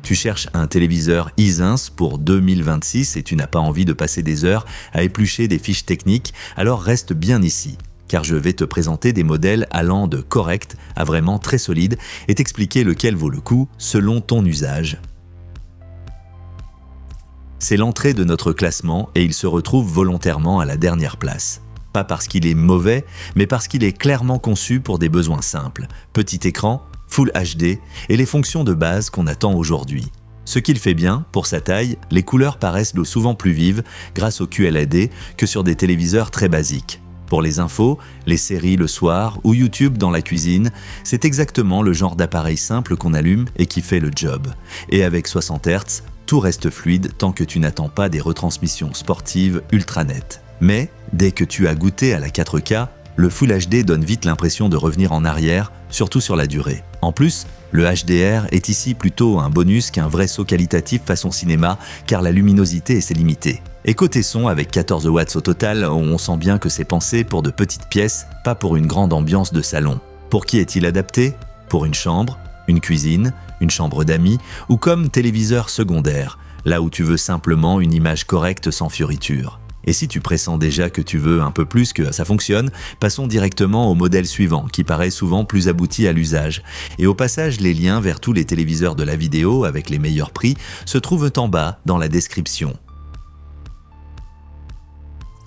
Tu cherches un téléviseur Hisense pour 2026 et tu n'as pas envie de passer des heures à éplucher des fiches techniques, alors reste bien ici, car je vais te présenter des modèles allant de correct à vraiment très solide et t'expliquer lequel vaut le coup selon ton usage. C'est l'entrée de notre classement et il se retrouve volontairement à la dernière place. Pas parce qu'il est mauvais, mais parce qu'il est clairement conçu pour des besoins simples. Petit écran, Full HD et les fonctions de base qu'on attend aujourd'hui. Ce qu'il fait bien, pour sa taille, les couleurs paraissent souvent plus vives grâce au QLED que sur des téléviseurs très basiques. Pour les infos, les séries le soir ou YouTube dans la cuisine, c'est exactement le genre d'appareil simple qu'on allume et qui fait le job. Et avec 60 Hz, tout reste fluide tant que tu n'attends pas des retransmissions sportives ultra nettes. Mais, dès que tu as goûté à la 4K, le Full HD donne vite l'impression de revenir en arrière, surtout sur la durée. En plus, le HDR est ici plutôt un bonus qu'un vrai saut qualitatif façon cinéma, car la luminosité est limitée. Et côté son, avec 14 watts au total, on sent bien que c'est pensé pour de petites pièces, pas pour une grande ambiance de salon. Pour qui est-il adapté? Pour une chambre, une cuisine, une chambre d'amis, ou comme téléviseur secondaire, là où tu veux simplement une image correcte sans fioriture. Et si tu pressens déjà que tu veux un peu plus que ça fonctionne, passons directement au modèle suivant, qui paraît souvent plus abouti à l'usage. Et au passage, les liens vers tous les téléviseurs de la vidéo avec les meilleurs prix se trouvent en bas dans la description.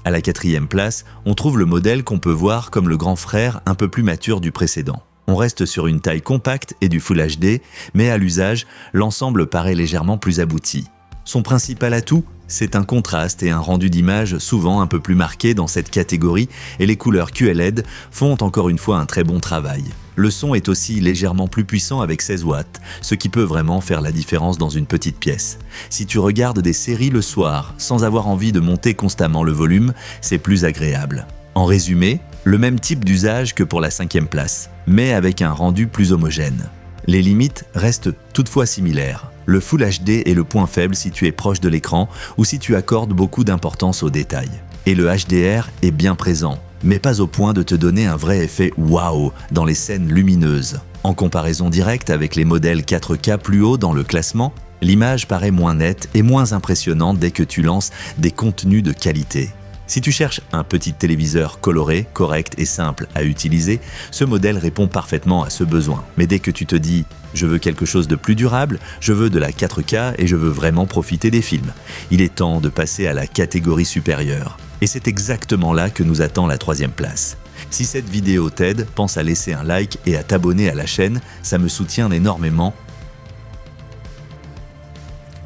À la 4e place, on trouve le modèle qu'on peut voir comme le grand frère un peu plus mature du précédent. On reste sur une taille compacte et du Full HD, mais à l'usage, l'ensemble paraît légèrement plus abouti. Son principal atout, c'est un contraste et un rendu d'image souvent un peu plus marqué dans cette catégorie et les couleurs QLED font encore une fois un très bon travail. Le son est aussi légèrement plus puissant avec 16 watts, ce qui peut vraiment faire la différence dans une petite pièce. Si tu regardes des séries le soir sans avoir envie de monter constamment le volume, c'est plus agréable. En résumé, le même type d'usage que pour la 5e place, mais avec un rendu plus homogène. Les limites restent toutefois similaires. Le Full HD est le point faible si tu es proche de l'écran ou si tu accordes beaucoup d'importance aux détails. Et le HDR est bien présent, mais pas au point de te donner un vrai effet waouh dans les scènes lumineuses. En comparaison directe avec les modèles 4K plus haut dans le classement, l'image paraît moins nette et moins impressionnante dès que tu lances des contenus de qualité. Si tu cherches un petit téléviseur coloré, correct et simple à utiliser, ce modèle répond parfaitement à ce besoin. Mais dès que tu te dis « je veux quelque chose de plus durable, je veux de la 4K et je veux vraiment profiter des films », il est temps de passer à la catégorie supérieure. Et c'est exactement là que nous attend la 3e place. Si cette vidéo t'aide, pense à laisser un like et à t'abonner à la chaîne, ça me soutient énormément.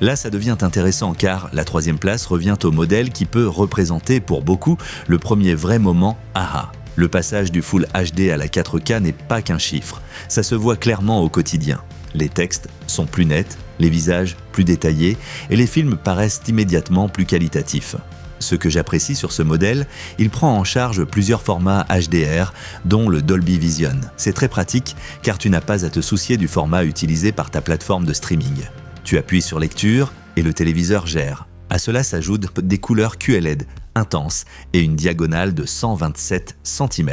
Là, ça devient intéressant car la 3e place revient au modèle qui peut représenter pour beaucoup le premier vrai moment « aha ». Le passage du Full HD à la 4K n'est pas qu'un chiffre, ça se voit clairement au quotidien. Les textes sont plus nets, les visages plus détaillés et les films paraissent immédiatement plus qualitatifs. Ce que j'apprécie sur ce modèle, il prend en charge plusieurs formats HDR, dont le Dolby Vision. C'est très pratique car tu n'as pas à te soucier du format utilisé par ta plateforme de streaming. Tu appuies sur lecture et le téléviseur gère. À cela s'ajoutent des couleurs QLED intenses et une diagonale de 127 cm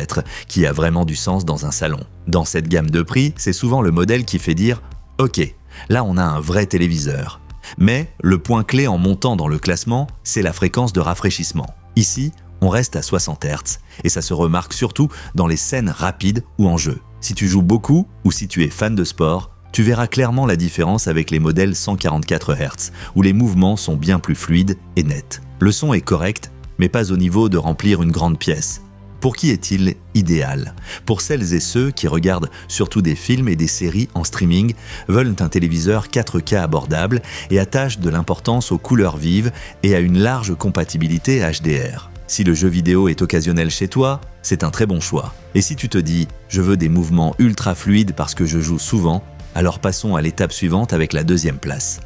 qui a vraiment du sens dans un salon. Dans cette gamme de prix, c'est souvent le modèle qui fait dire « Ok, là on a un vrai téléviseur ». Mais le point clé en montant dans le classement, c'est la fréquence de rafraîchissement. Ici, on reste à 60 Hz et ça se remarque surtout dans les scènes rapides ou en jeu. Si tu joues beaucoup ou si tu es fan de sport, tu verras clairement la différence avec les modèles 144 Hz, où les mouvements sont bien plus fluides et nets. Le son est correct, mais pas au niveau de remplir une grande pièce. Pour qui est-il idéal? Pour celles et ceux qui regardent surtout des films et des séries en streaming, veulent un téléviseur 4K abordable et attachent de l'importance aux couleurs vives et à une large compatibilité HDR. Si le jeu vidéo est occasionnel chez toi, c'est un très bon choix. Et si tu te dis « je veux des mouvements ultra fluides parce que je joue souvent », alors passons à l'étape suivante avec la 2e place.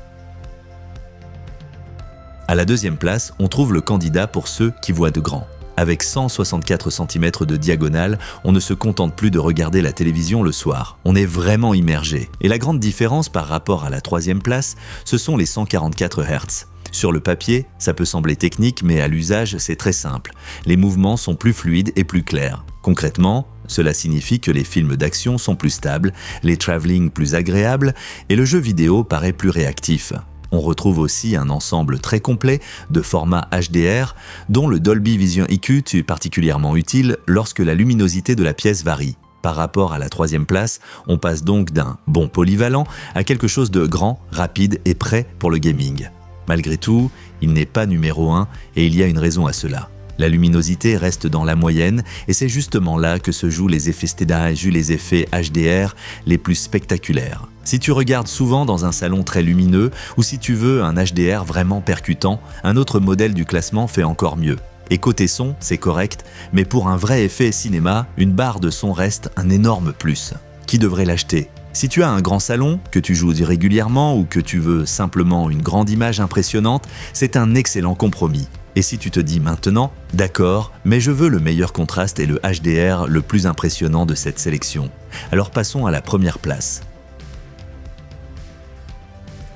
À la 2e place, on trouve le candidat pour ceux qui voient de grand. Avec 164 cm de diagonale, on ne se contente plus de regarder la télévision le soir. On est vraiment immergé. Et la grande différence par rapport à la 3e place, ce sont les 144 Hz. Sur le papier, ça peut sembler technique, mais à l'usage, c'est très simple. Les mouvements sont plus fluides et plus clairs. Concrètement, Cela signifie que les films d'action sont plus stables, les travelling plus agréables et le jeu vidéo paraît plus réactif. On retrouve aussi un ensemble très complet de formats HDR dont le Dolby Vision EQ est particulièrement utile lorsque la luminosité de la pièce varie. Par rapport à la troisième place, on passe donc d'un bon polyvalent à quelque chose de grand, rapide et prêt pour le gaming. Malgré tout, il n'est pas numéro 1 et il y a une raison à cela. La luminosité reste dans la moyenne et c'est justement là que se jouent les effets stage, les effets HDR les plus spectaculaires. Si tu regardes souvent dans un salon très lumineux ou si tu veux un HDR vraiment percutant, un autre modèle du classement fait encore mieux. Et côté son, c'est correct, mais pour un vrai effet cinéma, une barre de son reste un énorme plus. Qui devrait l'acheter ? Si tu as un grand salon, que tu joues régulièrement ou que tu veux simplement une grande image impressionnante, c'est un excellent compromis. Et si tu te dis maintenant, d'accord, mais je veux le meilleur contraste et le HDR le plus impressionnant de cette sélection. Alors passons à la première place.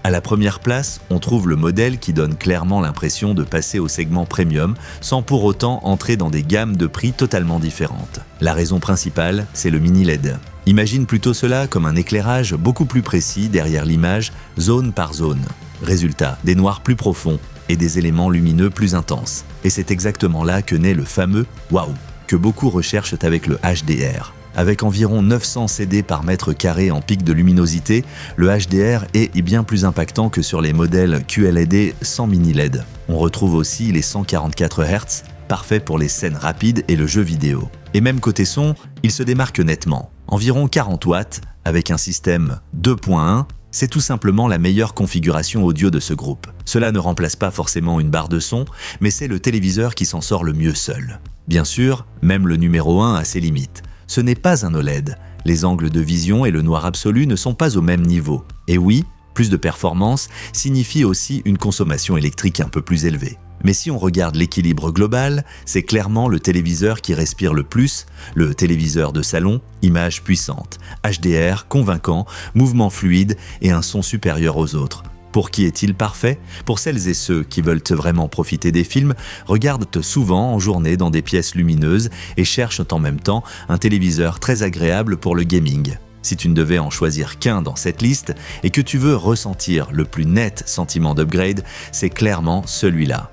À la première place, on trouve le modèle qui donne clairement l'impression de passer au segment premium sans pour autant entrer dans des gammes de prix totalement différentes. La raison principale, c'est le mini LED. Imagine plutôt cela comme un éclairage beaucoup plus précis derrière l'image, zone par zone. Résultat, des noirs plus profonds et des éléments lumineux plus intenses. Et c'est exactement là que naît le fameux « Waouh » que beaucoup recherchent avec le HDR. Avec environ 900 CD par mètre carré en pic de luminosité, le HDR est bien plus impactant que sur les modèles QLED sans mini LED. On retrouve aussi les 144 Hz, parfaits pour les scènes rapides et le jeu vidéo. Et même côté son, il se démarque nettement. Environ 40 watts, avec un système 2.1, c'est tout simplement la meilleure configuration audio de ce groupe. Cela ne remplace pas forcément une barre de son, mais c'est le téléviseur qui s'en sort le mieux seul. Bien sûr, même le numéro 1 a ses limites. Ce n'est pas un OLED. Les angles de vision et le noir absolu ne sont pas au même niveau. Et oui, plus de performance signifie aussi une consommation électrique un peu plus élevée. Mais si on regarde l'équilibre global, c'est clairement le téléviseur qui respire le plus, le téléviseur de salon, image puissante, HDR convaincant, mouvement fluide et un son supérieur aux autres. Pour qui est-il parfait ? Pour celles et ceux qui veulent vraiment profiter des films, regardent souvent en journée dans des pièces lumineuses et cherchent en même temps un téléviseur très agréable pour le gaming. Si tu ne devais en choisir qu'un dans cette liste et que tu veux ressentir le plus net sentiment d'upgrade, c'est clairement celui-là.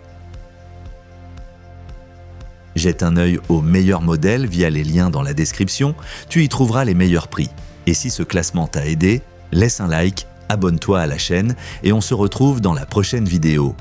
Jette un œil aux meilleurs modèles via les liens dans la description, tu y trouveras les meilleurs prix. Et si ce classement t'a aidé, laisse un like, abonne-toi à la chaîne et on se retrouve dans la prochaine vidéo.